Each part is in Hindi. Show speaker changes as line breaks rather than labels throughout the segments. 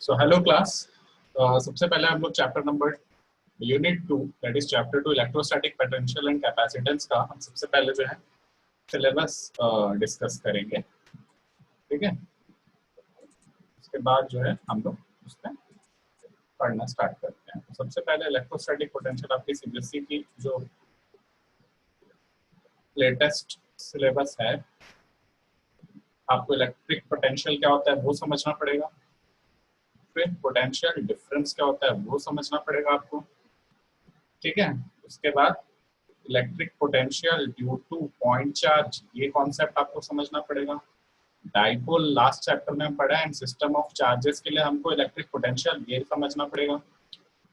So hello class. सबसे पहले हम लोग chapter number unit 2 that is chapter 2 electrostatic potential and capacitance का हम सबसे पहले जो है सिलेबस डिस्कस करेंगे। ठीक है, उसके बाद जो है हम लोग उसमें पढ़ना स्टार्ट करते हैं। तो सबसे पहले इलेक्ट्रोस्टैटिक पोटेंशियल आपकी सीबीएसई की जो लेटेस्ट सिलेबस है, आपको इलेक्ट्रिक पोटेंशियल क्या होता है वो समझना पड़ेगा। फिर पोटेंशियल डिफरेंस क्या होता है वो समझना पड़ेगा आपको। ठीक है, उसके बाद electric potential due to point charge, ये कॉन्सेप्ट आपको समझना पड़ेगा। डाइपोल लास्ट चैप्टर में हम पढ़ा है, सिस्टम ऑफ चार्जेस के लिए हमको इलेक्ट्रिक पोटेंशियल ये समझना पड़ेगा।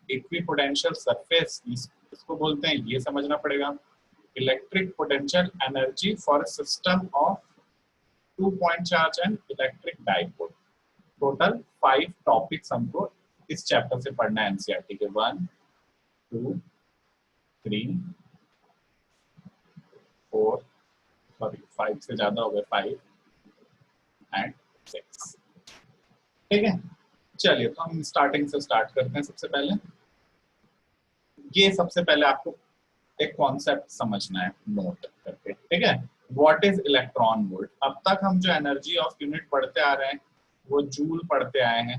इक्विपोटेंशियल सरफेस इसको बोलते हैं, ये समझना पड़ेगा। Electric potential energy for system of 2 point charge and electric dipole. Total 5 topics हमको इस चैप्टर से पढ़ना है एनसीईआरटी के। 1 2 3 4 सॉरी 5 से ज्यादा हो गए, 5 एंड 6। ठीक है, चलिए तो हम स्टार्टिंग से स्टार्ट करते हैं। सबसे पहले सबसे पहले आपको एक कॉन्सेप्ट समझना है नोट करके। ठीक है, व्हाट इज इलेक्ट्रॉन वोल्ट। अब तक हम जो एनर्जी ऑफ यूनिट पढ़ते आ रहे हैं वो जूल पढ़ते आए हैं,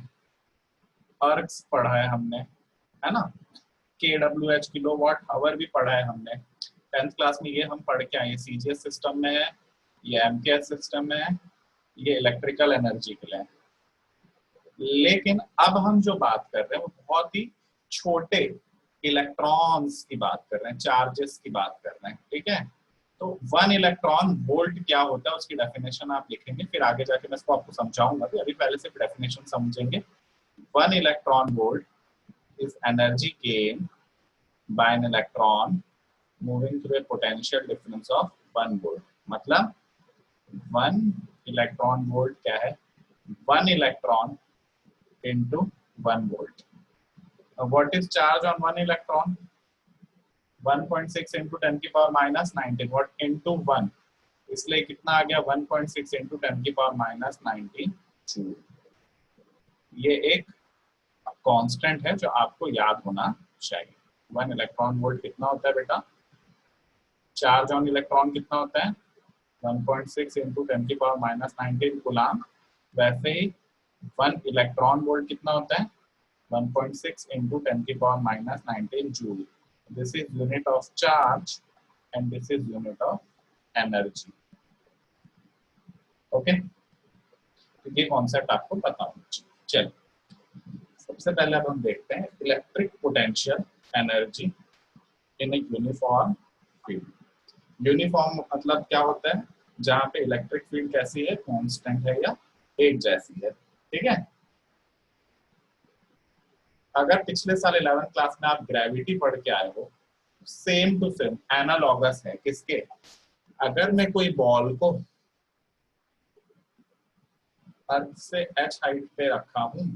अर्ग्स पढ़ा है हमने, है ना, KWH किलोवाट आवर भी पढ़ा है हमने 10th क्लास में। ये हम पढ़ के आए, सीजीएस सिस्टम में है, ये एमकेएस सिस्टम में है, ये इलेक्ट्रिकल एनर्जी के लिए है। लेकिन अब हम जो बात कर रहे हैं वो बहुत ही छोटे इलेक्ट्रॉन्स की बात कर रहे हैं, चार्जेस की बात कर रहे हैं। ठीक है, तो 1 इलेक्ट्रॉन वोल्ट क्या होता है उसकी डेफिनेशन आप लिखेंगे, फिर आगे जाके मैं इसको आपको समझाऊंगा। अभी पहले से डेफिनेशन समझेंगे। 1 electron volt is energy gained by an electron moving through a potential difference of 1 volt। मतलब 1 इलेक्ट्रॉन वोल्ट क्या है, 1 electron into 1 volt। what is charge on 1 electron? 1.6 into 10 की पावर माइनस 19। what into 1, इसलिए कितना आ गया 1.6 into 10 की पावर माइनस 19 जूल। ये एक कांस्टेंट है जो आपको याद होना चाहिए। 1 इलेक्ट्रॉन वोल्ट कितना होता है बेटा, चार्ज ऑन इलेक्ट्रॉन कितना होता है 1.6 into 10 की पावर माइनस 19 कूलाम। वैसे ही 1 इलेक्ट्रॉन वोल्ट कितना होता है 1.6 into 10 की power minus 19 joule. This is unit of charge and this is unit of energy. Okay, तो ये कॉन्सेप्ट आपको पता होना चाहिए। चलिए सबसे पहले अब हम देखते हैं electric potential energy in a uniform field. Uniform मतलब क्या होता है, जहां पे इलेक्ट्रिक फील्ड कैसी है, कांस्टेंट है या एक जैसी है। ठीक है, अगर पिछले साल 11th क्लास में आप ग्रेविटी पढ़ के आए हो, सेम टू सेम एनालॉगस है किसके, अगर मैं कोई बॉल को अर्थ से h हाइट पे रखा हूं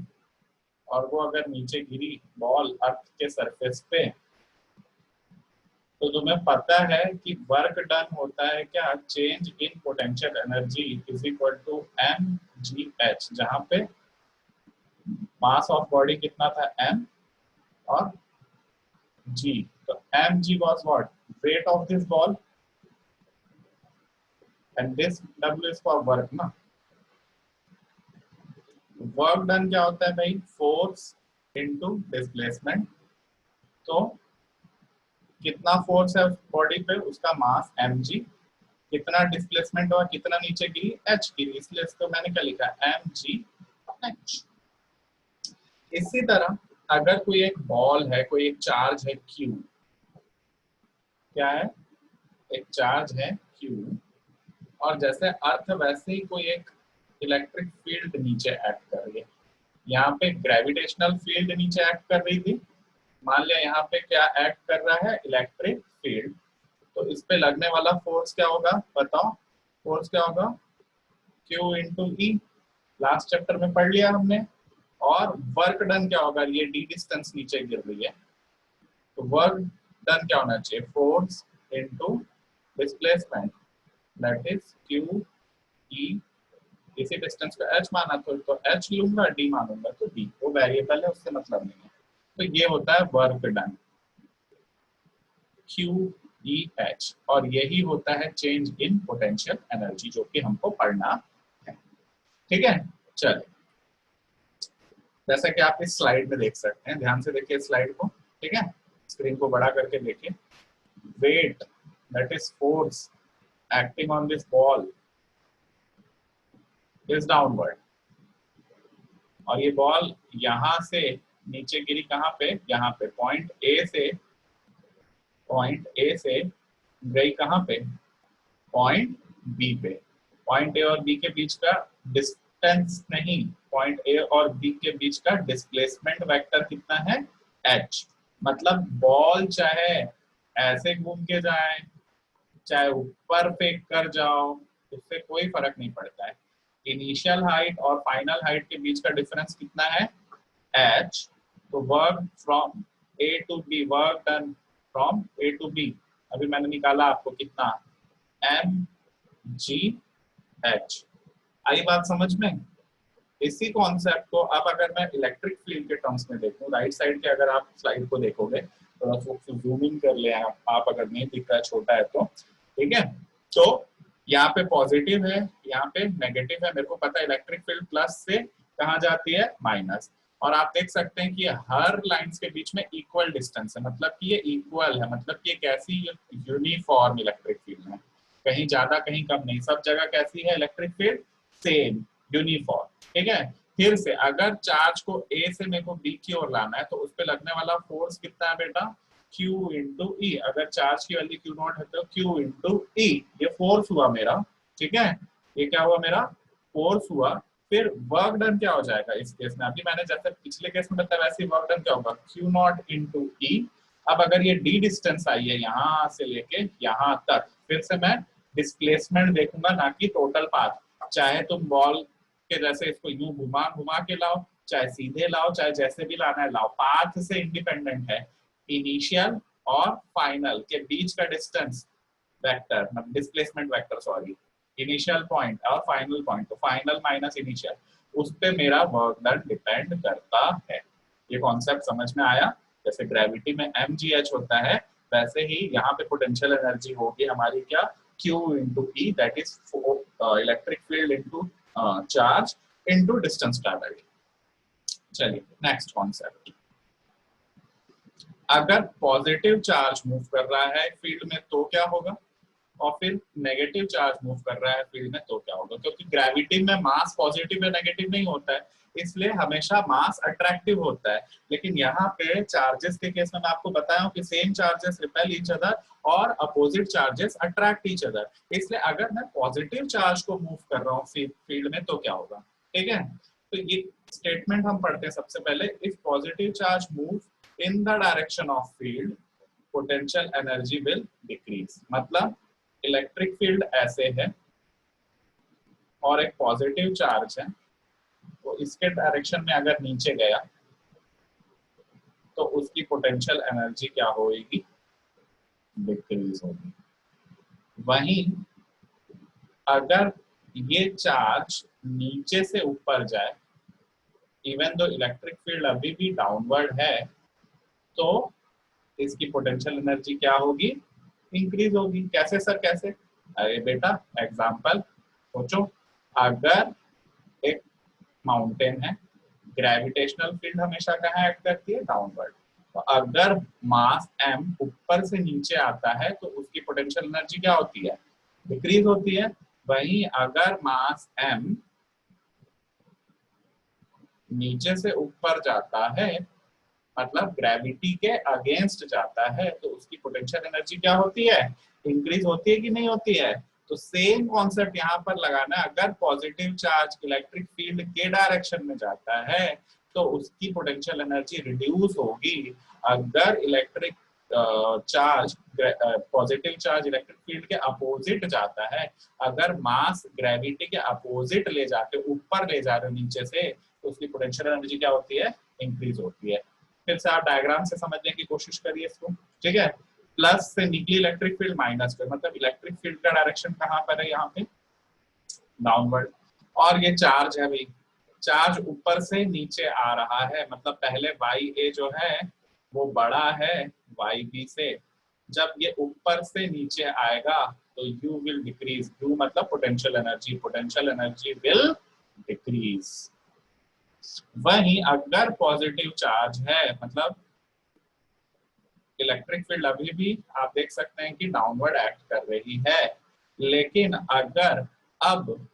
और वो अगर नीचे गिरी बॉल अर्थ के सरफेस पे, तो तुम्हें पता है कि वर्क डन होता है क्या, change in potential energy is equal to mgh, जहां पे मास ऑफ बॉडी कितना था m और g। तो mg was what, weight of this ball and this w is for work ना। वर्क डन क्या होता है भाई, फोर्स इनटू डिस्प्लेसमेंट। तो कितना फोर्स है बॉडी पे, उसका मास mg, कितना डिस्प्लेसमेंट हुआ, कितना नीचे गिरी, h गिरी, इसलिए इसको मैंने क्या लिखा mgh। इसी तरह अगर कोई एक बॉल है, कोई एक चार्ज है q, क्या है, एक चार्ज है q, और जैसे अर्थ वैसे ही कोई एक इलेक्ट्रिक फील्ड नीचे एक्ट कर रही है। यहाँ पे ग्रेविटेशनल फील्ड नीचे एक्ट कर रही थी, मान लिया यहाँ पे क्या एक्ट कर रहा है, इलेक्ट्रिक फील्ड। तो इस पे लगने वाला फोर्स क्या होगा बताओ, फोर्स क्या होगा Q इंटू ई, लास्ट चैप्टर में पढ़ लिया हमने। और वर्क डन क्या होगा, ये d डिस्टेंस नीचे गिर रही है, तो वर्क डन क्या होना चाहिए, force into displacement, that is Q E इसी डिस्टेंस को h माना तो h लूंगा, d मानूंगा तो d, वो वेरिएबल है, उससे मतलब नहीं है। तो ये होता है वर्क डन, QEH, और यही होता है चेंज इन पोटेंशियल एनर्जी, जो कि हमको पढ़ना है। ठीक है, चलिए, जैसा कि आप इस स्लाइड में देख सकते हैं, ध्यान से देखिए स्लाइड को, ठीक है, स्क्रीन को बड़ा करके देखिए। Weight, that is force acting on this ball is downward, और ये बॉल यहां से नीचे गिरी कहां पे, यहाँ पे पॉइंट ए से गई कहां पे, पॉइंट बी पे। पॉइंट ए और बी के बीच का डिस्टेंस नहीं, पॉइंट ए और बी के बीच का डिस्प्लेसमेंट वेक्टर कितना है, h। मतलब बॉल चाहे ऐसे घूम के जाए, चाहे ऊपर फेंक कर जाओ, उससे कोई फर्क नहीं पड़ता है। इनिशियल हाइट और फाइनल हाइट के बीच का डिफरेंस कितना है, h। तो work from A to B, work done from A to B, अभी मैंने निकाला आपको कितना, mgh। आई बात समझ में? इसी कॉन्सेप्ट को अब अगर मैं इलेक्ट्रिक फील्ड के टर्म्स में देखूं, राइट साइड के अगर आप स्लाइड को देखोगे, थोड़ा सा जूम इन कर ले आप अगर नहीं दिख रहा है, छोटा है तो, ठीक है। तो यहाँ पे पॉजिटिव है, यहाँ पे नेगेटिव है, मेरे को पता है इलेक्ट्रिक फील्ड प्लस से कहाँ जाती है, माइनस। और आप देख सकते हैं कि हर लाइंस के बीच में इक्वल डिस्टेंस है, मतलब कि ये इक्वल है, मतलब कि ये कैसी यूनिफॉर्म इलेक्ट्रिक फील्ड है, कहीं ज्यादा कहीं कम नहीं, सब जगह कैसी है इलेक्ट्रिक फील्ड, सेम, यूनिफॉर्म। ठीक है, फिर से अगर चार्ज को ए से मेरे को बी की ओर लाना है तो उस पर लगने वाला फोर्स कितना है बेटा, Q इंटू ई। अगर चार्ज की वैल्यू Q नॉट है तो Q इंटू ई, ये फोर्स हुआ मेरा, ठीक है, ये क्या हुआ मेरा, फोर्स हुआ। फिर वर्क डन क्या हो जाएगा इस केस में, अभी मैंने जैसे पिछले केस में बताया वैसे वर्क डन क्या होगा, Q नॉट इंटू ई। अब अगर ये d डिस्टेंस आई है यहाँ से लेके यहाँ तक, फिर से मैं डिस्प्लेसमेंट देखूंगा, ना कि टोटल पाथ। चाहे तुम बॉल के जैसे इसको यूं घुमा घुमा के लाओ, चाहे सीधे लाओ, चाहे जैसे भी लाना है लाओ, पाथ से इंडिपेंडेंट है। इनिशियल और फाइनल के बीच का डिस्टेंस वेक्टर, मतलब displacement vector, sorry, initial point और फाइनल पॉइंट, तो फाइनल माइनस इनिशियल, उस पे मेरा वर्क डन डिपेंड करता है। ये कॉन्सेप्ट समझ में आया? जैसे ग्रेविटी में mgh होता है, वैसे ही यहाँ पे पोटेंशियल एनर्जी होगी हमारी क्या, Q into E, that is electric field into charge into distance travelled. चलिए नेक्स्ट कॉन्सेप्ट, अगर पॉजिटिव चार्ज मूव कर रहा है फील्ड में तो क्या होगा, और फिर नेगेटिव चार्ज मूव कर रहा है फील्ड में तो क्या होगा। क्योंकि ग्रेविटी में मास पॉजिटिव या नेगेटिव नहीं होता है, इसलिए हमेशा मास अट्रैक्टिव होता है। लेकिन यहाँ पे चार्जेस के केस में मैं आपको बताया हूँ कि same charges repel each other और opposite charges attract each other. इसलिए अगर मैं पॉजिटिव चार्ज को मूव कर रहा हूँ फील्ड में तो क्या होगा, ठीक है। तो ये स्टेटमेंट हम पढ़ते हैं सबसे पहले, if positive charge move in the direction of field potential energy will decrease. मतलब इलेक्ट्रिक फील्ड ऐसे है और एक पॉजिटिव चार्ज है, तो इसके डायरेक्शन में अगर नीचे गया तो उसकी पोटेंशियल एनर्जी क्या होगी, डिक्रीज होगी। वहीं अगर ये चार्ज नीचे से ऊपर जाए, इवन दो इलेक्ट्रिक फील्ड अभी भी डाउनवर्ड है, तो इसकी पोटेंशियल एनर्जी क्या होगी, इंक्रीज होगी। कैसे सर, कैसे? अरे बेटा एग्जांपल सोचो, अगर एक माउंटेन है, ग्रेविटेशनल फील्ड हमेशा कहाँ एक्ट करती है, डाउनवर्ड। तो अगर मास m ऊपर से नीचे आता है तो उसकी पोटेंशियल एनर्जी क्या होती है, डिक्रीज होती है। वहीं अगर मास m नीचे से ऊपर जाता है, मतलब ग्रेविटी के अगेंस्ट जाता है, तो उसकी पोटेंशियल एनर्जी क्या होती है, इंक्रीज होती है कि नहीं होती है। तो सेम कॉन्सेप्ट यहाँ पर लगाना है, अगर पॉजिटिव चार्ज इलेक्ट्रिक फील्ड के डायरेक्शन में जाता है तो उसकी पोटेंशियल एनर्जी रिड्यूस होगी। अगर electric charge positive charge electric field के अपोजिट जाता है, अगर मास ग्रेविटी के अपोजिट ले जाते, ऊपर ले जा रहे नीचे से, तो उसकी पोटेंशियल एनर्जी क्या होती है, इंक्रीज होती है। फिर से आप डायग्राम से समझने की कोशिश करिए इसको, ठीक है। प्लस से निकली इलेक्ट्रिक फील्ड माइनस पे, मतलब इलेक्ट्रिक फील्ड का डायरेक्शन कहाँ पर है, यहाँ पे डाउनवर्ड। और ये चार्ज है भाई, चार्ज ऊपर से नीचे आ रहा है, मतलब पहले वाई ए जो है वो बड़ा है वाई बी से, जब ये ऊपर से नीचे आएगा तो यू विल डिक्रीज, यू मतलब पोटेंशियल एनर्जी विल डिक्रीज। वहीं अगर पॉजिटिव चार्ज है, मतलब इलेक्ट्रिक फील्ड अभी भी आप देख सकते हैं कि डाउनवर्ड एक्ट कर रही है, लेकिन अगर अब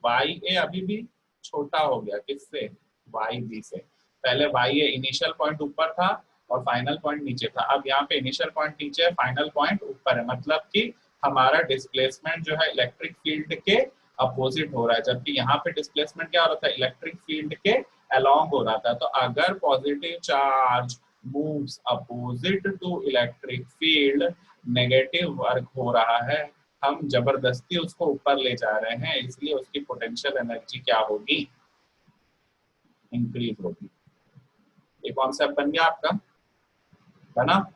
वाई ए अभी भी छोटा हो गया किससे, वाई बी से, पहले वाई ए इनिशियल पॉइंट ऊपर था और फाइनल पॉइंट नीचे था, अब यहाँ पे इनिशियल पॉइंट नीचे है, फाइनल पॉइंट ऊपर है, मतलब कि हमारा डिस्प्लेसमेंट जो है इलेक्ट्रिक फील्ड के अपोजिट हो रहा है, जबकि यहाँ पे डिस्प्लेसमेंट क्या हो रहा था, इलेक्ट्रिक फील्ड के अलोंग हो रहा था। तो अगर positive charge moves opposite to electric field, negative work हो रहा है, हम जबरदस्ती उसको ऊपर ले जा रहे हैं, इसलिए उसकी पोटेंशियल एनर्जी क्या होगी, इंक्रीज होगी। ये कॉन्सेप्ट बन गया आपका, बना।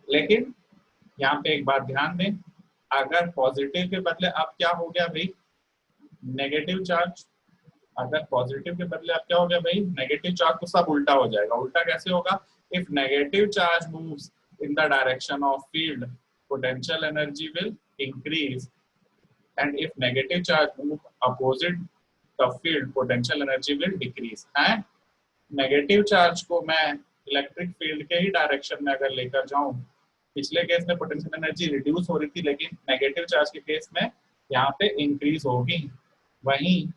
लेकिन यहाँ पे एक बात ध्यान दें, अगर पॉजिटिव के बदले अब क्या हो गया भाई, नेगेटिव चार्ज, अगर पॉजिटिव के बदले अब क्या हो गया भाई, नेगेटिव चार्ज, तो सब उल्टा हो जाएगा। उल्टा कैसे होगा, if negative charge moves in the direction of field, potential energy will increase, and if negative charge move opposite the field, potential energy will decrease है। नेगेटिव चार्ज को मैं इलेक्ट्रिक फील्ड के ही डायरेक्शन में अगर लेकर जाऊं, पिछले केस में पोटेंशियल एनर्जी रिड्यूस हो रही थी, लेकिन नेगेटिव चार्ज के केस में यहाँ पे इंक्रीज होगी। वहीं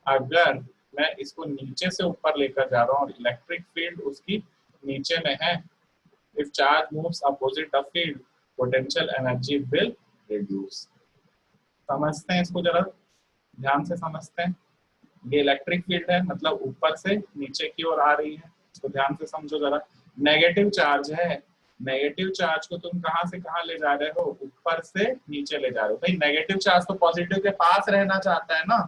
अगर मैं इसको नीचे से ऊपर लेकर जा रहा हूँ और इलेक्ट्रिक फील्ड उसकी नीचे में है, if charge moves opposite the field, potential energy will reduce. समझते हैं इसको, जरा ध्यान से समझते हैं। ये इलेक्ट्रिक फील्ड है, मतलब ऊपर से नीचे की ओर आ रही है, इसको ध्यान से समझो जरा। नेगेटिव चार्ज है, नेगेटिव चार्ज को तुम कहां से कहां ले जा रहे हो, ऊपर से नीचे ले जा रहे हो। भाई नेगेटिव चार्ज तो पॉजिटिव के पास रहना चाहता है ना,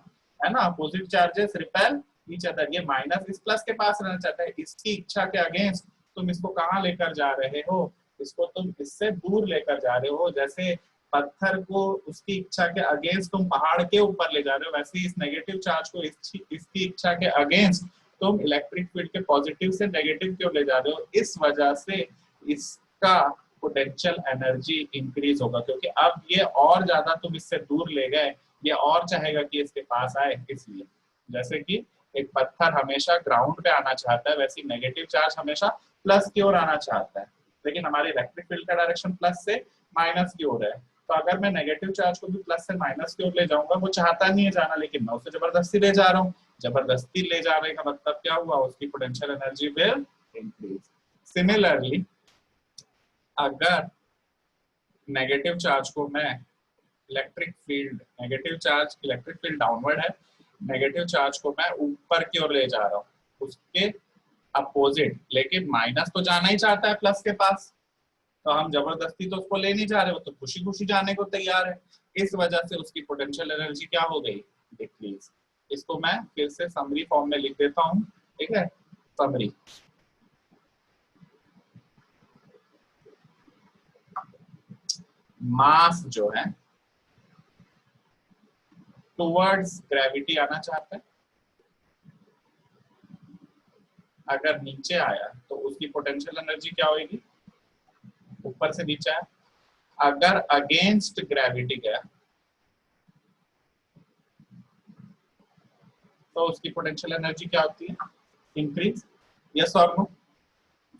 opposite charges repel each other, ये माइनस इस प्लस के पास रहना चाहता है, इसकी इच्छा के अगेंस्ट तुम इसको कहां लेकर जा रहे हो, इसको तुम इससे दूर लेकर जा रहे हो। जैसे पत्थर को उसकी इच्छा के अगेंस्ट तुम पहाड़ के ऊपर ले जा रहे हो, वैसे ही इस नेगेटिव चार्ज को इसकी इच्छा के अगेंस्ट तुम इलेक्ट्रिक फील्ड के पॉजिटिव से नेगेटिव क्यों ले जा रहे हो। इस वजह से इसका पोटेंशियल एनर्जी इंक्रीज होगा, क्योंकि अब ये और ज्यादा तुम इससे दूर ले गए, ये और चाहेगा कि इसके पास आए। इसलिए जैसे कि एक पत्थर हमेशा ग्राउंड पे आना चाहता है, वैसे नेगेटिव चार्ज हमेशा प्लस की ओर आना चाहता है, लेकिन हमारे इलेक्ट्रिक फील्ड का डायरेक्शन प्लस से माइनस की ओर है। तो अगर मैं नेगेटिव चार्ज को भी प्लस से माइनस की ओर ले जाऊंगा, वो चाहता नहीं है जाना, लेकिन मैं उसे जबरदस्ती ले जा रहा हूँ। जबरदस्ती ले जाने का मतलब क्या हुआ, उसकी potential energy will increase. Similarly अगर नेगेटिव चार्ज को मैं इलेक्ट्रिक फील्ड डाउनवर्ड है, नेगेटिव चार्ज को मैं ऊपर की ओर ले जा रहा हूँ उसके अपोजिट, लेकिन माइनस तो जाना ही चाहता है प्लस के पास, तो हम जबरदस्ती तो उसको ले नहीं जा रहे, वो तो खुशी खुशी जाने को तैयार है। इस वजह से उसकी पोटेंशियल एनर्जी क्या हो गई, डिक्रीज। इसको मैं फिर से समरी फॉर्म में लिख देता हूँ, ठीक है। समरी, मास जो है टुवर्ड्स ग्रेविटी आना चाहता है, अगर नीचे आया तो उसकी पोटेंशियल एनर्जी क्या होगी, ऊपर से नीचे आया। अगर अगेंस्ट ग्रेविटी गया तो उसकी पोटेंशियल एनर्जी क्या होती है, इंक्रीज। यस और नो,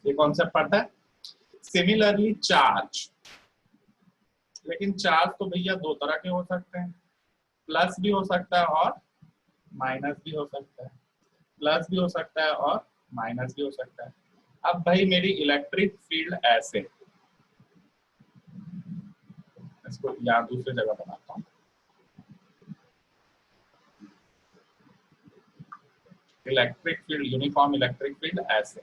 ये कॉन्सेप्ट पढ़ता है। सिमिलरली चार्ज, लेकिन चार्ज तो भैया दो तरह के हो सकते हैं, प्लस भी हो सकता है और माइनस भी हो सकता है, प्लस भी हो सकता है और माइनस भी हो सकता है। अब भाई मेरी इलेक्ट्रिक फील्ड ऐसे, इसको यहाँ दूसरी जगह बनाता हूँ, electric field, uniform electric field ऐसे।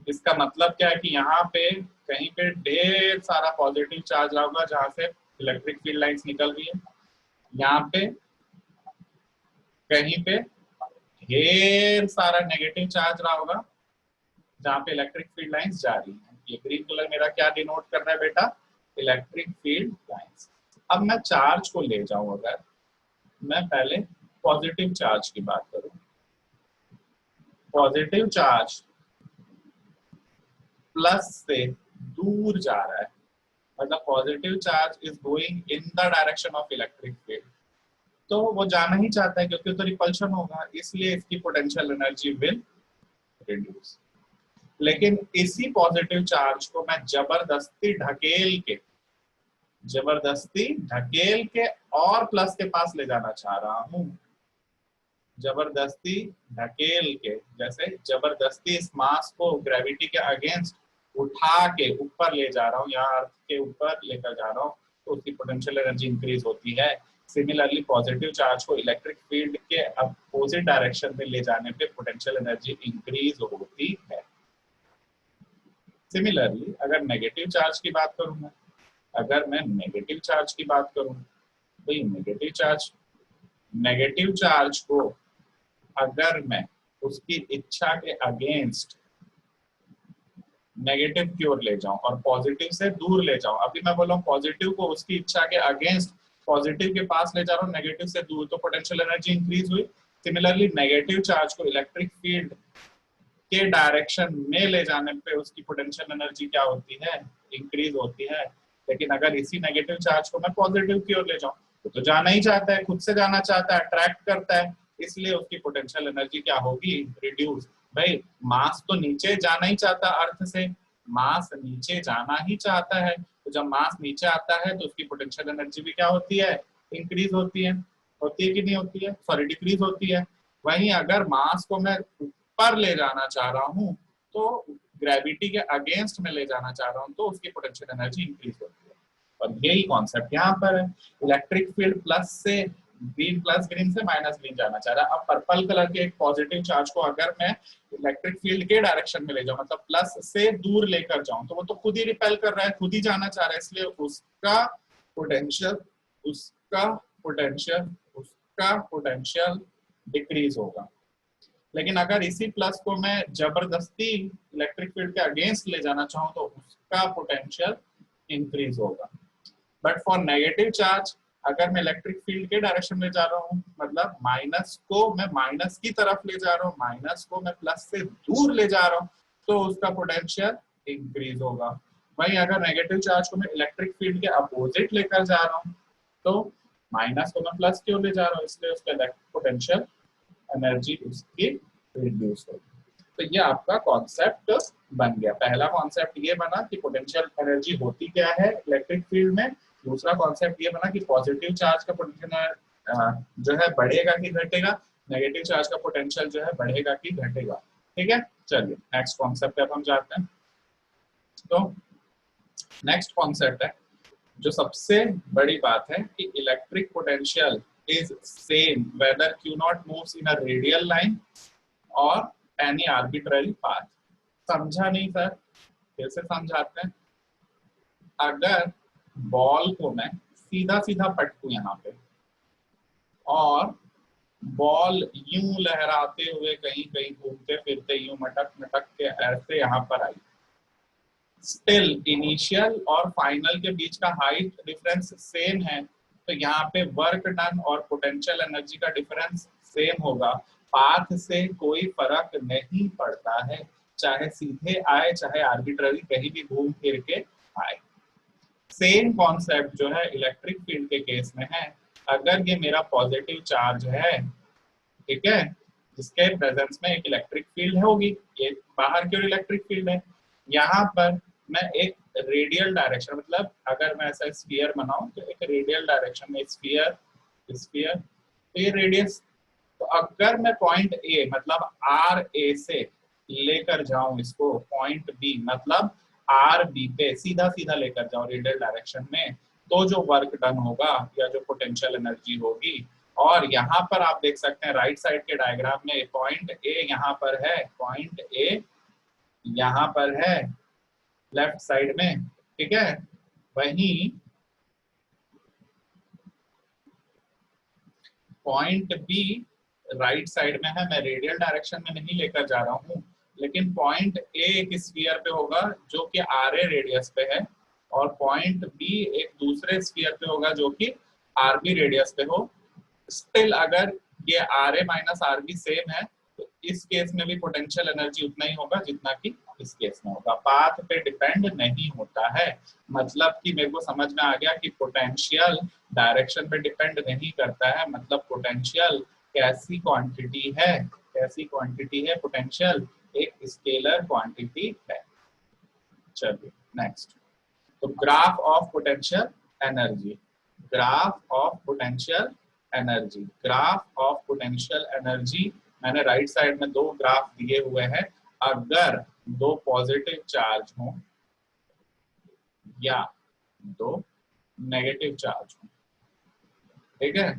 इसका मतलब क्या है कि यहाँ पे कहीं पे ढेर सारा पॉजिटिव चार्ज होगा जहां से इलेक्ट्रिक फील्ड लाइंस निकल रही है, यहाँ पे कहीं पे ढेर सारा नेगेटिव चार्ज रहा होगा जहाँ पे इलेक्ट्रिक फील्ड लाइंस जा रही है। ये ग्रीन कलर मेरा क्या डिनोट कर रहा है बेटा, इलेक्ट्रिक फील्ड लाइंस। अब मैं चार्ज को ले जाऊं, अगर मैं पहले पॉजिटिव चार्ज की बात करूं। पॉजिटिव चार्ज प्लस से दूर जा रहा है, मतलब positive charge is going in the direction of electric field, तो वो जाना ही चाहता है क्योंकि तो रिपल्शन होगा, इसलिए इसकी पोटेंशियल एनर्जी विल रिड्यूस। लेकिन इसी पॉजिटिव चार्ज को मैं जबरदस्ती ढकेल के और प्लस के पास ले जाना चाह रहा हूं। जबरदस्ती ढकेल के, जैसे जबरदस्ती इस मास को ग्रेविटी के अगेंस्ट उठा के ऊपर ले जा रहा हूँ या अर्थ के ऊपर लेकर जा रहा हूँ, तो उसकी पोटेंशियल एनर्जी इंक्रीज होती है। सिमिलरली पॉजिटिव चार्ज को इलेक्ट्रिक फील्ड के अपोजिट डायरेक्शन में ले जाने पे पोटेंशियल एनर्जी इंक्रीज होती है। सिमिलरली अगर नेगेटिव चार्ज की बात करूं मैं, अगर मैं नेगेटिव चार्ज की बात करूं, तो ये नेगेटिव चार्ज को अगर मैं उसकी इच्छा के अगेंस्ट नेगेटिव की ओर ले जाऊं और पॉजिटिव से दूर ले जाऊं, अभी मैं बोल रहा हूं पॉजिटिव को उसकी इच्छा के अगेंस्ट पॉजिटिव के पास ले जा रहा हूं, नेगेटिव से दूर, तो पोटेंशियल एनर्जी इंक्रीज हुई। सिमिलरली नेगेटिव चार्ज को इलेक्ट्रिक फील्ड के डायरेक्शन में ले जाने पे उसकी पोटेंशियल एनर्जी क्या होती है, इंक्रीज होती है। लेकिन अगर इसी नेगेटिव चार्ज को मैं पॉजिटिव की ओर ले जाऊं, तो जाना ही चाहता है, खुद से जाना चाहता है, अट्रैक्ट करता है, इसलिए उसकी पोटेंशियल एनर्जी क्या होगी, रिड्यूस। भाई मास तो नीचे जाना ही चाहता, अर्थ से मास नीचे जाना ही चाहता है, तो जब मास नीचे आता है तो उसकी पोटेंशियल एनर्जी भी क्या होती है, इंक्रीज होती है कि नहीं होती है, सॉरी डिक्रीज होती है। वहीं अगर मास को मैं ऊपर ले जाना चाह रहा हूँ, तो ग्रेविटी के अगेंस्ट में ले जाना चाह रहा हूँ, तो उसकी पोटेंशियल एनर्जी इंक्रीज होती है। और यही कॉन्सेप्ट यहाँ पर है। इलेक्ट्रिक फील्ड प्लस ग्रीन से माइनस ग्रीन जाना चाह रहा है। अब पर्पल कलर के एक पॉजिटिव चार्ज को अगर मैं इलेक्ट्रिक फील्ड के डायरेक्शन में ले जाऊं, मतलब प्लस से दूर लेकर जाऊं, तो वो तो खुद ही रिपेल कर रहा है, खुद ही जाना चाह रहा है, इसलिए उसका पोटेंशियल डिक्रीज होगा। लेकिन अगर इसी प्लस को मैं जबरदस्ती इलेक्ट्रिक फील्ड के अगेंस्ट ले जाना चाहूँ, तो उसका पोटेंशियल इंक्रीज होगा। बट फॉर नेगेटिव चार्ज, अगर मैं इलेक्ट्रिक फील्ड के डायरेक्शन में जा रहा हूँ, मतलब माइनस को मैं माइनस की तरफ ले जा रहा हूँ, माइनस को मैं प्लस से दूर ले जा रहा हूँ, तो उसका पोटेंशियल इंक्रीज होगा। वहीं अगर नेगेटिव चार्ज को मैं इलेक्ट्रिक फील्ड के अपोजिट लेकर जा रहा हूँ, तो माइनस को मैं प्लस की ओर ले जा रहा हूँ, इसलिए उसका पोटेंशियल एनर्जी उसकी रिड्यूस होगी। तो ये आपका कॉन्सेप्ट बन गया। पहला कॉन्सेप्ट ये बना कि पोटेंशियल एनर्जी होती क्या है इलेक्ट्रिक फील्ड में। दूसरा कॉन्सेप्ट ये बना कि पॉजिटिव चार्ज का पोटेंशियल जो है बढ़ेगा कि घटेगा, नेगेटिव चार्ज का पोटेंशियल जो है बढ़ेगा कि घटेगा। ठीक है, चलिए नेक्स्ट कॉन्सेप्ट पे हम जाते हैं। तो नेक्स्ट कॉन्सेप्ट है जो सबसे बड़ी बात है कि electric potential is same whether Q naught moves in a radial line or any arbitrary path। समझा नहीं सर, फिर से समझाते हैं। अगर बॉल को मैं सीधा सीधा पटकूं यहाँ पे और बॉल यूं लहराते हुए कहीं कहीं घूमते फिरते यूं मटक मटक के ऐसे यहाँ पर आई, स्टिल इनिशियल और फाइनल के बीच का हाइट डिफरेंस सेम है, तो यहाँ पे वर्क डन और पोटेंशियल एनर्जी का डिफरेंस सेम होगा। पाथ से कोई फर्क नहीं पड़ता है, चाहे सीधे आए चाहे आर्बिट्ररी कहीं भी घूम फिर के आए। सेम कॉन्सेप्ट जो है इलेक्ट्रिक फील्ड के केस में है। अगर ये मेरा पॉजिटिव चार्ज है, ठीक है, जिसके प्रेजेंस में एक इलेक्ट्रिक फील्ड होगी, ये बाहर की ओर इलेक्ट्रिक फील्ड है, यहाँ पर मैं एक रेडियल डायरेक्शन, मतलब अगर मैं ऐसा स्फीयर बनाऊं तो एक रेडियल डायरेक्शन में स्फीयर तो ये रेडियस, तो अगर मैं पॉइंट ए मतलब आर ए से लेकर जाऊं इसको पॉइंट बी मतलब आर बी पे सीधा सीधा लेकर जाऊं रेडियल डायरेक्शन में, तो जो वर्क डन होगा या जो पोटेंशियल एनर्जी होगी, और यहाँ पर आप देख सकते हैं राइट साइड के डायग्राम में पॉइंट ए यहाँ पर है, पॉइंट ए यहाँ पर है लेफ्ट साइड में, ठीक है, वहीं पॉइंट बी राइट साइड में है। मैं रेडियल डायरेक्शन में नहीं लेकर जा रहा हूँ, लेकिन पॉइंट ए एक स्फीयर पे होगा जो कि आर ए रेडियस पे है, और पॉइंट बी एक दूसरे स्फीयर पे होगा जो कि आर बी रेडियस पे हो। स्टिल अगर ये r A minus r B same है तो इस केस में भी पोटेंशियल एनर्जी उतना ही होगा जितना कि इस केस में होगा। पाथ पे डिपेंड नहीं होता है, मतलब कि मेरे को समझ में आ गया कि पोटेंशियल डायरेक्शन पे डिपेंड नहीं करता है। मतलब पोटेंशियल कैसी क्वांटिटी है, कैसी क्वांटिटी है पोटेंशियल, एक स्केलर क्वांटिटी है। चलिए नेक्स्ट, तो graph of potential energy, graph of potential energy, graph of potential energy. मैंने राइट साइड में दो ग्राफ दिए हुए हैं। अगर दो पॉजिटिव चार्ज हो या दो नेगेटिव चार्ज हो, ठीक है,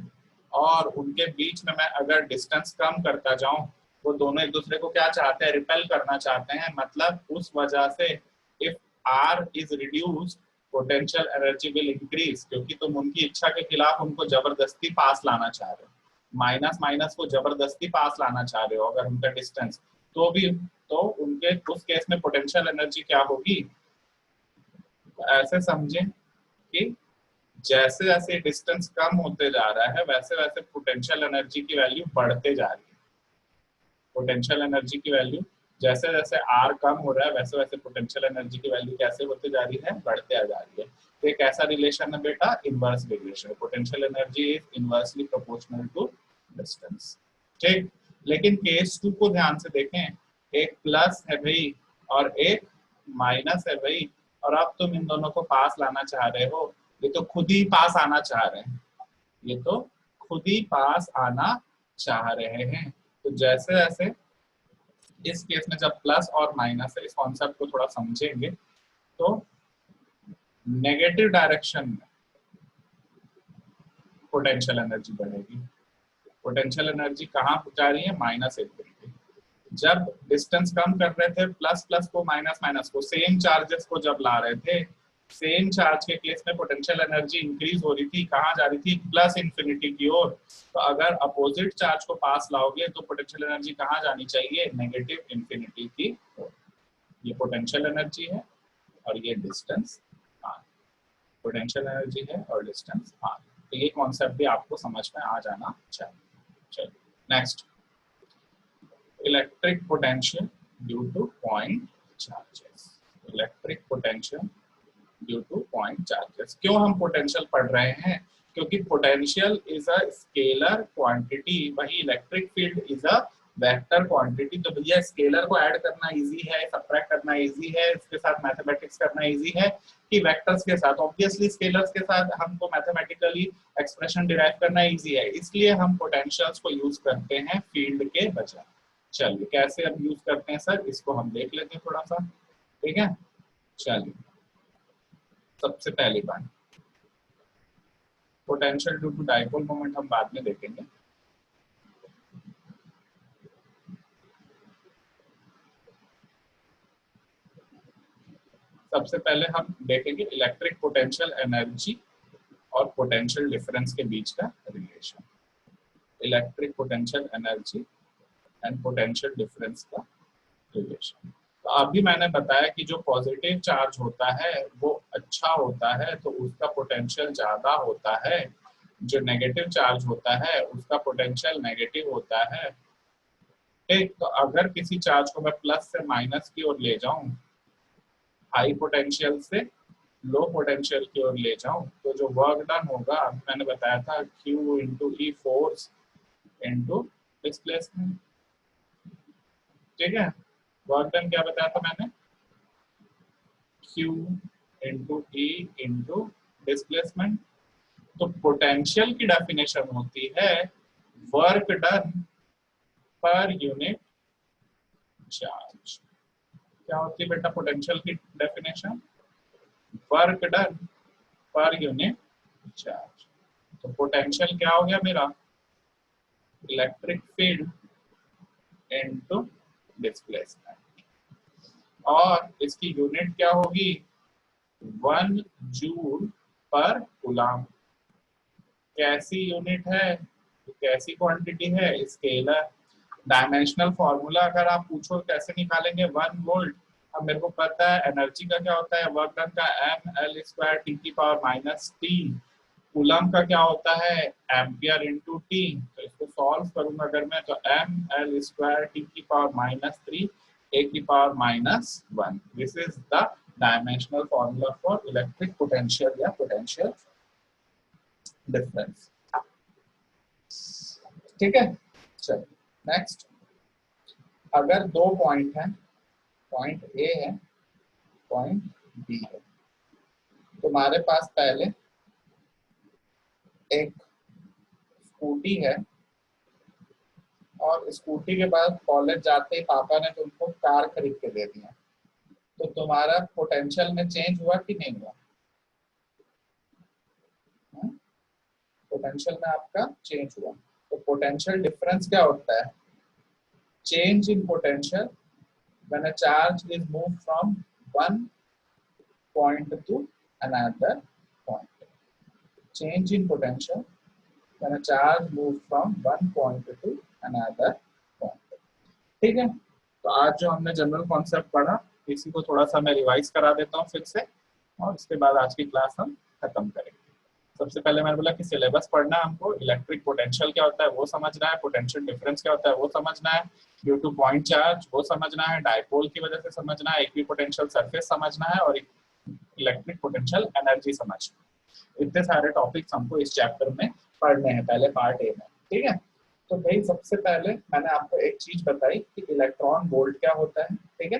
और उनके बीच में मैं अगर डिस्टेंस कम करता जाऊं, वो दोनों एक दूसरे को क्या चाहते हैं, रिपेल करना चाहते हैं। मतलब उस वजह से if r is reduced potential energy will increase, क्योंकि तुम उनकी इच्छा के खिलाफ उनको जबरदस्ती पास लाना चाह रहे हो, माइनस माइनस को जबरदस्ती पास लाना चाह रहे हो अगर उनका डिस्टेंस, तो भी तो उनके उस केस में पोटेंशियल एनर्जी क्या होगी। ऐसे समझें कि जैसे जैसे डिस्टेंस कम होते जा रहा है वैसे वैसे पोटेंशियल एनर्जी की वैल्यू बढ़ते जा रही है। पोटेंशियल एनर्जी की वैल्यू जैसे जैसे आर कम हो रहा है वैसे वैसे पोटेंशियल एनर्जी की वैल्यू कैसे होती जा रही है, बढ़ते आ जा रही है। तो एक ऐसा रिलेशन है बेटा, inverse relation, potential energy is inversely proportional to distance. ठीक, लेकिन केस 2 को ध्यान से देखें, एक प्लस है भाई और एक माइनस है भाई, और अब तुम इन दोनों को पास लाना चाह रहे हो। ये तो खुद ही पास आना चाह रहे हैं, ये तो खुद ही पास आना चाह रहे हैं। तो जैसे जैसे इस केस में जब प्लस और माइनस है, इस कॉन्सेप्ट को थोड़ा समझेंगे तो नेगेटिव डायरेक्शन में पोटेंशियल एनर्जी बढ़ेगी। पोटेंशियल एनर्जी कहाँ जा रही है, माइनस इंफिनिटी। जब डिस्टेंस कम कर रहे थे, प्लस प्लस को माइनस माइनस को, सेम चार्जेस को जब ला रहे थे, सेम चार्ज के केस में पोटेंशियल एनर्जी इंक्रीज हो रही थी, कहाँ जा रही थी, प्लस इंफिनिटी की ओर। तो अगर अपोजिट चार्ज को पास लाओगे तो पोटेंशियल एनर्जी कहाँ जानी चाहिए, नेगेटिव इंफिनिटी की ओर। ये पोटेंशियल एनर्जी है और ये डिस्टेंस आर, पोटेंशियल एनर्जी है और डिस्टेंस आर। तो ये कॉन्सेप्ट भी आपको समझ में आ जाना चाहिए। चलिए next, electric potential due to point charges. Electric potential due to point charges. क्यों हम पोटेंशियल पढ़ रहे हैं, क्योंकि potential is a scalar quantity, वही electric field is a vector quantity. तो भैया स्केलर को ऐड करना इजी है, सब्ट्रैक्ट करना इजी है, इसके साथ मैथमेटिक्स करना इजी है कि वेक्टर्स के साथ। ऑब्वियसली स्केलर्स के साथ हमको मैथमेटिकली एक्सप्रेशन डिराइव करना इजी है, इसलिए हम पोटेंशियल्स को यूज करते हैं फील्ड के बजाय। चलिए कैसे हम यूज करते हैं सर, इसको हम देख लेते हैं थोड़ा सा, ठीक है। चलिए सबसे पहली बात, potential due to dipole moment हम बाद में देखेंगे। सबसे पहले हम देखेंगे इलेक्ट्रिक पोटेंशियल एनर्जी और पोटेंशियल डिफरेंस के बीच का relation. Electric potential energy and potential difference का रिलेशन। तो अभी मैंने बताया कि जो पॉजिटिव चार्ज होता है वो अच्छा होता है तो उसका पोटेंशियल ज्यादा होता है, जो नेगेटिव चार्ज होता है उसका पोटेंशियल नेगेटिव होता है। ठीक, तो अगर किसी चार्ज को मैं प्लस से माइनस की ओर ले जाऊं, हाई पोटेंशियल से लो पोटेंशियल की ओर ले जाऊं, तो जो वर्क डन होगा, अभी मैंने बताया था Q इंटू ई फोर्स इंटू डिस्प्लेसमेंट, ठीक है। वर्क डन क्या बताया था मैंने, Q into E into displacement. तो पोटेंशियल की डेफिनेशन होती है work done per unit charge. क्या होती है बेटा पोटेंशियल की definition, work done per unit charge. तो पोटेंशियल क्या हो गया मेरा, इलेक्ट्रिक फील्ड इनटू डिस्प्लेसमेंट, और इसकी यूनिट क्या होगी, 1 जूल पर कूलम। कैसी यूनिट है, कैसी क्वांटिटी है, स्केलर। डायमेंशनल फॉर्मूला अगर आप पूछो कैसे निकालेंगे, 1 वोल्ट। अब मेरे को पता है एनर्जी का क्या होता है, वर्क डन का ml² टी की पावर माइनस टी कूलम का क्या होता है, एम्पियर इंटू टी। तो इसको सॉल्व करूंगा अगर मैं, तो ml² T⁻³ A⁻⁻1। This is the dimensional formula for electric potential या पोटेंशियल डिफरेंस। ठीक है, चलिए नेक्स्ट। अगर दो पॉइंट हैं, पॉइंट ए है, पॉइंट बी है, तुम्हारे पास पहले एक स्कूटी है और स्कूटी के बाद कॉलेज जाते ही पापा ने तुमको कार खरीद के दे दिया, तो तुम्हारा पोटेंशियल में चेंज हुआ कि नहीं हुआ? पोटेंशियल में आपका चेंज हुआ। तो पोटेंशियल डिफरेंस क्या होता है? Change in potential when a charge is move from one point two another point. Change in potential when a charge move from one point two another point. ठीक है, तो आज जो हमने जनरल कॉन्सेप्ट पढ़ा, इसी को थोड़ा सा मैं रिवाइज करा देता हूँ फिर से, और उसके बाद आज की क्लास हम खत्म करेंगे। सबसे पहले मैंने बोला कि सिलेबस पढ़ना है हमको, इलेक्ट्रिक पोटेंशियल क्या होता है वो समझना है, पोटेंशियल डिफरेंस क्या होता है वो समझना है, ड्यू टू पॉइंट चार्ज वो समझना है, डायपोल की वजह से समझना है, इक्विपोटेंशियल सरफेस समझना है, और इलेक्ट्रिक पोटेंशियल एनर्जी समझना है। इतने सारे टॉपिक्स हमको इस चैप्टर में पढ़ने हैं, पहले पार्ट ए में। ठीक है, तो भाई सबसे पहले मैंने आपको एक चीज बताई कि इलेक्ट्रॉन वोल्ट क्या होता है। ठीक है,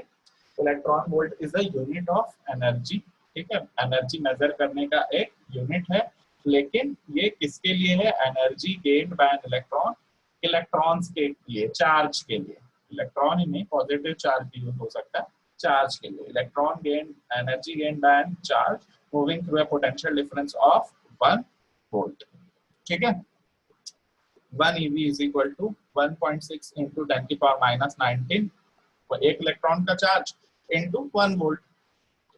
electron volt is a unit of energy. ठीक है, एनर्जी मेजर करने का एक यूनिट है, लेकिन ये किसके लिए है? Energy gained by an electron, electrons के लिए, चार्ज के लिए। इलेक्ट्रॉन ही नहीं, पॉजिटिव चार्ज भी यूज हो सकता है चार्ज के लिए। Electron gain, energy gained by an charge moving through a potential difference of 1 volt. ठीक है, 1 eV is equal to 1.6 into 10⁻⁻19, एक इलेक्ट्रॉन का चार्ज into 1 वोल्ट,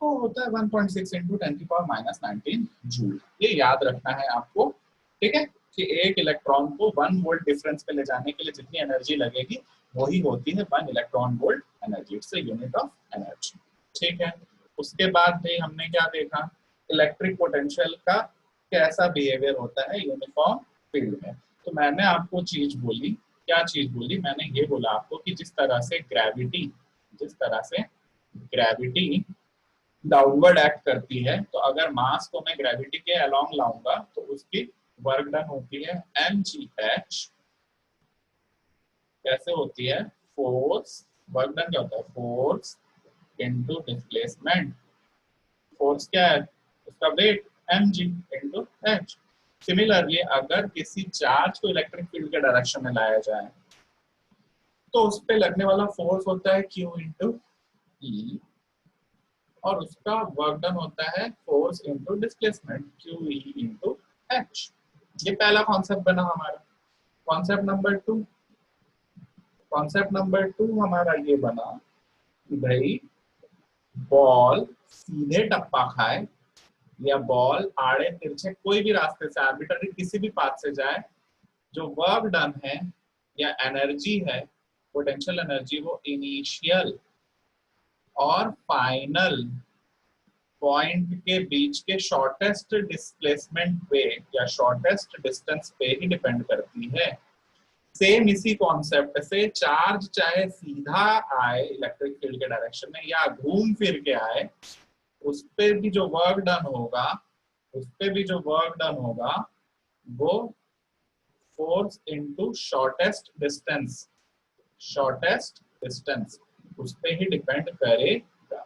तो होता है 1.6 into 10⁻⁻19 जूल। ये याद रखना है आपको। ठीक है, कि एक इलेक्ट्रॉन को 1 वोल्ट डिफरेंस पे ले जाने के लिए जितनी एनर्जी लगेगी वही होती है 1 electron volt energy. It's a unit of energy. ठीक है, उसके बाद भी हमने क्या देखा, इलेक्ट्रिक पोटेंशियल का कैसा बिहेवियर होता है यूनिफॉर्म फील्ड में। तो मैंने आपको चीज बोली, क्या चीज बोली? मैंने ये बोला आपको कि जिस तरह से ग्रेविटी डाउनवर्ड एक्ट करती है, तो अगर मास को मैं ग्रेविटी के अलोंग लाऊंगा तो उसकी वर्क डन होती है mgh। कैसे होती है? फोर्स, वर्क डन क्या होता है? Force into displacement. फोर्स क्या है? उसका weight mg into h। Similarly अगर किसी चार्ज को इलेक्ट्रिक फील्ड के डायरेक्शन में लाया जाए तो उस पे लगने वाला फोर्स होता है q इनटू e, और उसका वर्क डन होता है force into displacement QE into h। ये पहला कॉन्सेप्ट बना हमारा। कॉन्सेप्ट नंबर टू हमारा ये बना कि भाई बॉल सीधे टप्पा खाए या बॉल आड़े तिरछे कोई भी रास्ते से, आर्बिट्ररी किसी भी पाथ से जाए, जो वर्क डन है या एनर्जी है, पोटेंशियल एनर्जी, वो इनिशियल और फाइनल पॉइंट के बीच के शॉर्टेस्ट डिस्प्लेसमेंट पे या शॉर्टेस्ट डिस्टेंस पे ही डिपेंड करती है। सेम इसी कॉन्सेप्ट से चार्ज चाहे सीधा आए इलेक्ट्रिक फील्ड के डायरेक्शन में या घूम फिर के आए, उस पे भी जो वर्क डन होगा वो फोर्स इनटू शॉर्टेस्ट डिस्टेंस उस पे ही डिपेंड करेगा।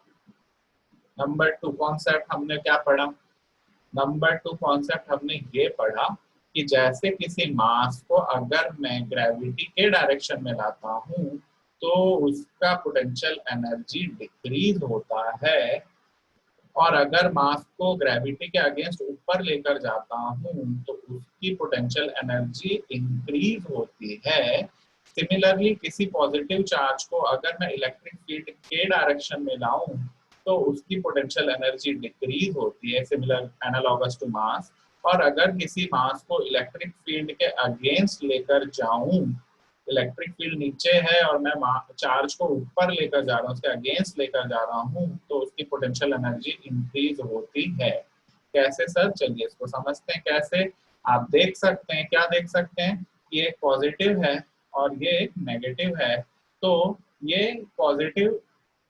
नंबर टू कॉन्सेप्ट हमने क्या पढ़ा? नंबर टू कॉन्सेप्ट हमने ये पढ़ा कि जैसे किसी मास को अगर मैं ग्रेविटी के डायरेक्शन में लाता हूं तो उसका पोटेंशियल एनर्जी डिक्रीज होता है, और अगर मास को ग्रेविटी के अगेंस्ट ऊपर लेकर जाता हूं तो उसकी पोटेंशियल एनर्जी इंक्रीज होती है। सिमिलरली किसी पॉजिटिव चार्ज को अगर मैं इलेक्ट्रिक फील्ड के डायरेक्शन में लाऊं तो उसकी पोटेंशियल एनर्जी डिक्रीज होती है, सिमिलर एनालॉगस टू मास। और अगर किसी मास को इलेक्ट्रिक फील्ड के अगेंस्ट लेकर जाऊं, इलेक्ट्रिक फील्ड नीचे है और मैं चार्ज को ऊपर लेकर जा रहा हूँ, उसके अगेंस्ट लेकर जा रहा हूँ, तो उसकी पोटेंशियल एनर्जी इंक्रीज होती है। कैसे सर? चलिए इसको समझते हैं कैसे। आप देख सकते हैं, क्या देख सकते हैं, ये एक पॉजिटिव है और ये एक नेगेटिव है। तो ये पॉजिटिव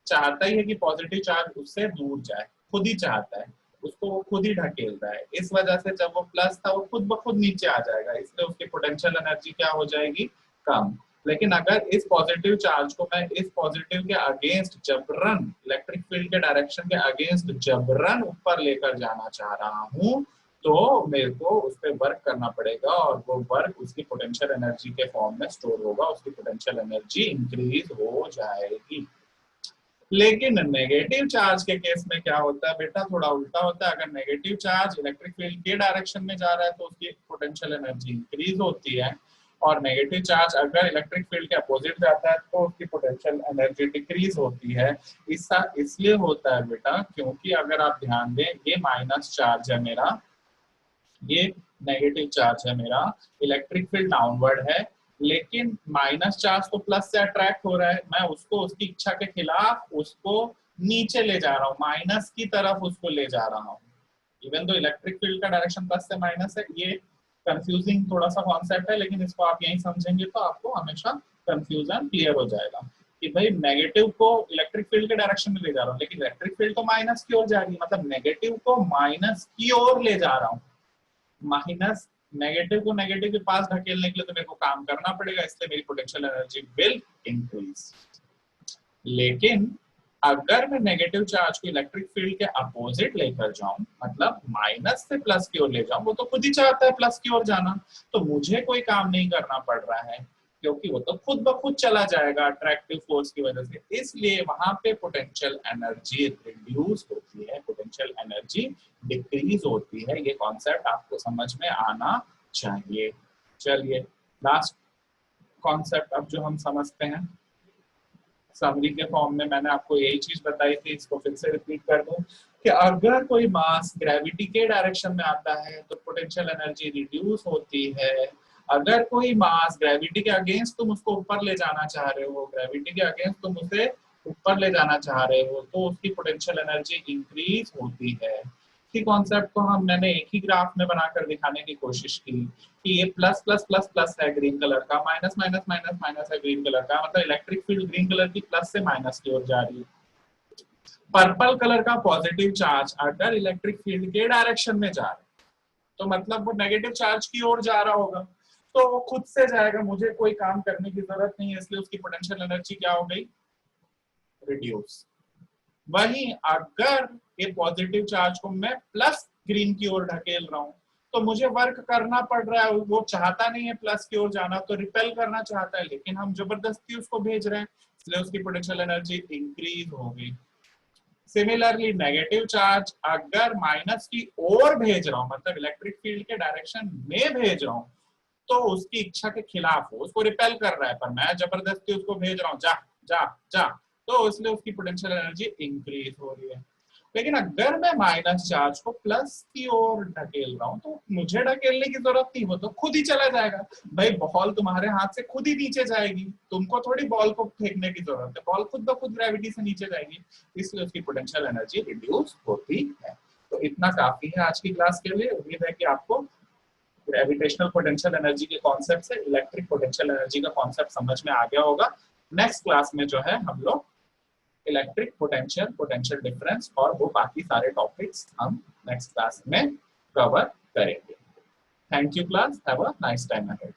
चाहता ही है कि पॉजिटिव चार्ज उससे दूर जाए, खुद ही चाहता है, उसको वो खुद ही ढकेल रहा है। इस वजह से जब वो प्लस था वो खुद ब खुद नीचे आ जाएगा, इसलिए उसकी पोटेंशियल एनर्जी क्या हो जाएगी? कम। लेकिन अगर इस पॉजिटिव चार्ज को मैं इस पॉजिटिव के अगेंस्ट जबरन, इलेक्ट्रिक फील्ड के डायरेक्शन के अगेंस्ट जबरन ऊपर लेकर जाना चाह रहा हूँ, तो मेरे को उस पर वर्क करना पड़ेगा और वो वर्क उसकी पोटेंशियल एनर्जी के फॉर्म में स्टोर होगा, उसकी पोटेंशियल एनर्जी इंक्रीज हो जाएगी। लेकिन नेगेटिव चार्ज के केस में क्या होता है बेटा? थोड़ा उल्टा होता है। अगर नेगेटिव चार्ज इलेक्ट्रिक फील्ड के डायरेक्शन में जा रहा है तो उसकी पोटेंशियल एनर्जी इंक्रीज होती है, और नेगेटिव चार्ज अगर इलेक्ट्रिक फील्ड के अपोजिट जाता है तो उसकी पोटेंशियल एनर्जी डिक्रीज होती है। इसका इसलिए होता है बेटा क्योंकि अगर आप ध्यान दें, ये माइनस चार्ज है मेरा, ये नेगेटिव चार्ज है मेरा, इलेक्ट्रिक फील्ड डाउनवर्ड है, लेकिन माइनस चार्ज तो प्लस से अट्रैक्ट हो रहा है, मैं उसको उसकी इच्छा के खिलाफ उसको नीचे ले जा रहा हूँ, माइनस की तरफ उसको ले जा रहा हूँ। इवन तो इलेक्ट्रिक फील्ड का डायरेक्शन प्लस से माइनस है, ये कंफ्यूजिंग थोड़ा सा कॉन्सेप्ट है, लेकिन इसको आप यहीं समझेंगे तो आपको हमेशा कंफ्यूजन क्लियर हो जाएगा कि भाई नेगेटिव को इलेक्ट्रिक फील्ड के डायरेक्शन में ले जा रहा हूँ, लेकिन इलेक्ट्रिक फील्ड तो माइनस की ओर जा रही है, मतलब नेगेटिव को माइनस की ओर ले जा रहा हूँ। माइनस नेगेटिव को नेगेटिव के पास धकेलने के लिए तो मेरे को काम करना पड़ेगा, इसलिए मेरी पोटेंशियल एनर्जी विल इंक्रीज। लेकिन अगर मैं नेगेटिव चार्ज को इलेक्ट्रिक फील्ड के अपोजिट लेकर जाऊं, मतलब माइनस से प्लस की ओर ले जाऊं, वो तो खुद ही चाहता है प्लस की ओर जाना, तो मुझे कोई काम नहीं करना पड़ रहा है क्योंकि वो तो खुद ब खुद चला जाएगा अट्रैक्टिव फोर्स की वजह से। इसलिए वहां पे पोटेंशियल एनर्जी रिड्यूस होती है, पोटेंशियल एनर्जी डिक्रीज होती है। ये कॉन्सेप्ट आपको समझ में आना चाहिए। चलिए लास्ट कॉन्सेप्ट अब जो हम समझते हैं, समरी के फॉर्म में मैंने आपको यही चीज बताई थी, इसको फिर से रिपीट कर दूं कि अगर कोई मास ग्रेविटी के डायरेक्शन में आता है तो पोटेंशियल एनर्जी रिड्यूस होती है। अगर कोई मास ग्रेविटी के अगेंस्ट तुम उसको ऊपर ले जाना चाह रहे हो, ग्रेविटी के अगेंस्ट तुम उसे ऊपर ले जाना चाह रहे हो, तो उसकी पोटेंशियल एनर्जी इंक्रीज होती है। इसी कॉन्सेप्ट को मैंने एक ही ग्राफ में बनाकर दिखाने की कोशिश की कि ये प्लस प्लस प्लस प्लस है ग्रीन कलर का, माइनस माइनस माइनस माइनस है ग्रीन कलर का, मतलब इलेक्ट्रिक फील्ड ग्रीन कलर की प्लस से माइनस की ओर जा रही है। पर्पल कलर का पॉजिटिव चार्ज अगर इलेक्ट्रिक फील्ड के डायरेक्शन में जा रहा है तो मतलब वो नेगेटिव चार्ज की ओर जा रहा होगा, तो वो खुद से जाएगा, मुझे कोई काम करने की जरूरत नहीं है, इसलिए उसकी पोटेंशियल एनर्जी क्या हो गई? रिड्यूस। वहीं अगर ये पॉजिटिव चार्ज को मैं प्लस ग्रीन की ओर ढकेल रहा हूं तो मुझे वर्क करना पड़ रहा है, वो चाहता नहीं है प्लस की ओर जाना, तो रिपेल करना चाहता है, लेकिन हम जबरदस्ती उसको भेज रहे हैं, इसलिए उसकी पोटेंशियल एनर्जी इंक्रीज हो गई। सिमिलरली नेगेटिव चार्ज अगर माइनस की ओर भेज रहा हूं, मतलब इलेक्ट्रिक फील्ड के डायरेक्शन में भेज रहा हूं, तो उसकी इच्छा के खिलाफ हो, उसको रिपेल कर रहा है, पर मैं जबरदस्ती उसको भेज रहा हूँ, जा जा जा, तो इसलिए उसकी पोटेंशियल एनर्जी इंक्रीज हो रही है। लेकिन अगर मैं माइनस चार्ज को प्लस की ओर ढकेल रहा हूँ तो मुझे ढकेलने की जरूरत नहीं, वो तो खुद ही चला जाएगा। भाई बॉल तुम्हारे हाथ से खुद ही नीचे जाएगी, तुमको थोड़ी बॉल को फेंकने की जरूरत है, बॉल खुद ब खुद ग्रेविटी से नीचे जाएगी, इसलिए उसकी पोटेंशियल एनर्जी रिड्यूस होती है। तो इतना काफी है आज की क्लास के लिए। उम्मीद है कि आपको ग्रेविटेशनल पोटेंशियल एनर्जी के कॉन्सेप्ट से इलेक्ट्रिक पोटेंशियल एनर्जी का कॉन्सेप्ट समझ में आ गया होगा। नेक्स्ट क्लास में जो है हम लोग इलेक्ट्रिक पोटेंशियल, पोटेंशियल डिफरेंस और वो बाकी सारे टॉपिक्स हम नेक्स्ट क्लास में कवर करेंगे। Thank you class, have a nice time ahead.